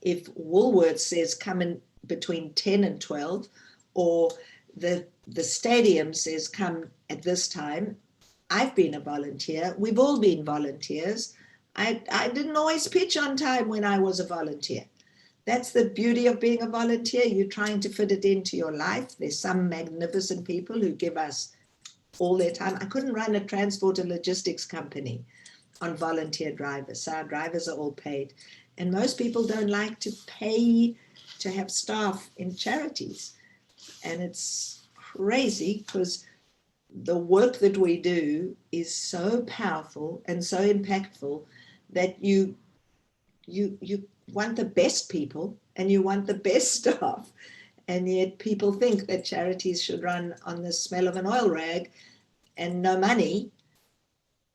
If Woolworths says come in between 10 and 12, or the stadium says come at this time, I've been a volunteer. We've all been volunteers. I didn't always pitch on time when I was a volunteer. That's the beauty of being a volunteer. You're trying to fit it into your life. There's some magnificent people who give us all their time. I couldn't run a transport and logistics company on volunteer drivers. So our drivers are all paid. And most people don't like to pay to have staff in charities. And it's crazy, because the work that we do is so powerful and so impactful that you want the best people and you want the best staff. And yet people think that charities should run on the smell of an oil rag and no money.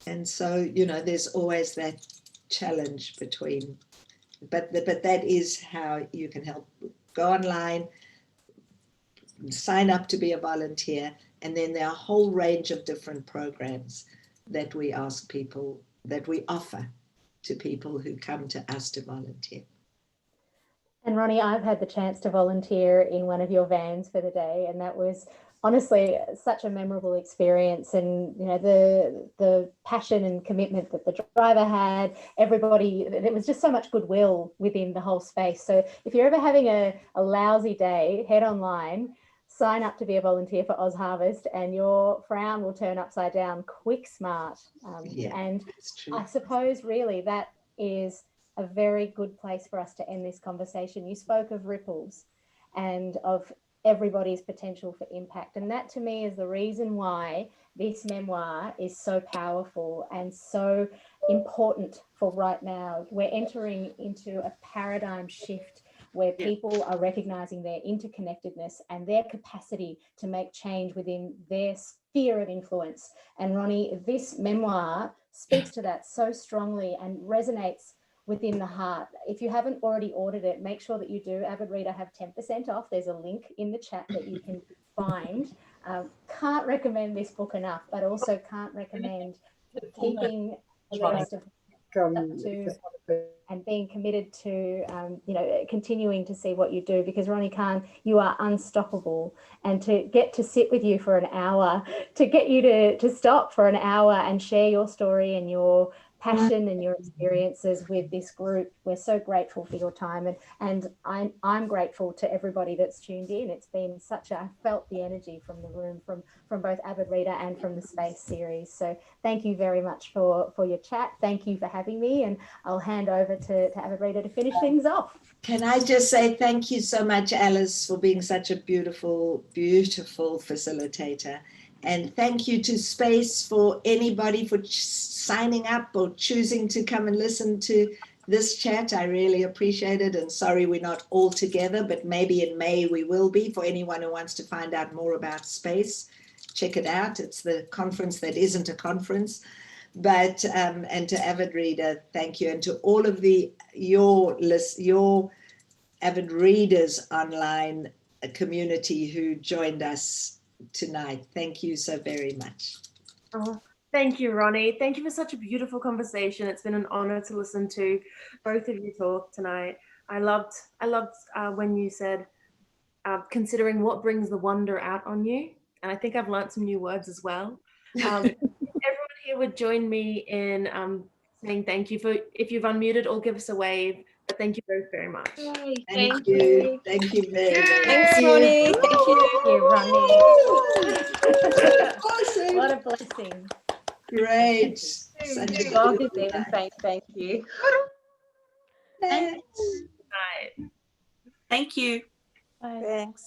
And so, there's always that challenge between, but that is how you can help. Go online, sign up to be a volunteer, and then there are a whole range of different programs that we ask people, that we offer to people who come to us to volunteer. And Ronni, I've had the chance to volunteer in one of your vans for the day, and that was honestly such a memorable experience. And the passion and commitment that the driver had, everybody, there was just so much goodwill within the whole space. So if you're ever having a lousy day, head online, sign up to be a volunteer for Ozharvest, and your frown will turn upside down quick smart. And I suppose really that is a very good place for us to end this conversation. You spoke of ripples and of everybody's potential for impact. And that to me is the reason why this memoir is so powerful and so important for right now. We're entering into a paradigm shift where people are recognizing their interconnectedness and their capacity to make change within their sphere of influence. And Ronni, this memoir speaks to that so strongly and resonates within the heart. If you haven't already ordered it, make sure that you do. Avid Reader have 10% off. There's a link in the chat that you can find. Can't recommend this book enough, but also can't recommend keeping the rest of to and being committed to continuing to see what you do, because Ronni Kahn, you are unstoppable. And to get to sit with you for an hour, to get you to stop for an hour and share your story and your passion and your experiences with this group, we're so grateful for your time, and I'm grateful to everybody that's tuned in. It's been I felt the energy from the room, from both Avid Reader and from the Space series. So thank you very much for your chat. Thank you for having me, and I'll hand over to Avid Reader to finish things off. Can I just say thank you so much, Alice, for being such a beautiful, beautiful facilitator. And thank you to Space, for anybody for signing up or choosing to come and listen to this chat. I really appreciate it. And sorry we're not all together, but maybe in May we will be. For anyone who wants to find out more about Space, check it out. It's the conference that isn't a conference. But and to Avid Reader, thank you, and to all of your Avid Readers online community who joined us tonight. Thank you so very much. Oh, thank you, Ronni. Thank you for such a beautiful conversation. It's been an honor to listen to both of you talk tonight. I loved when you said considering what brings the wonder out on you, and I think I've learned some new words as well. Everyone here would join me in saying thank you. If you've unmuted, or give us a wave. But thank you both very much. Yay, Thank you. Thank you very much. Thanks, Ronni. Thank you. Awesome. What a blessing. Great. Such a Well, good good night. thank you. Thanks. Bye. Thank you. Bye. Thanks.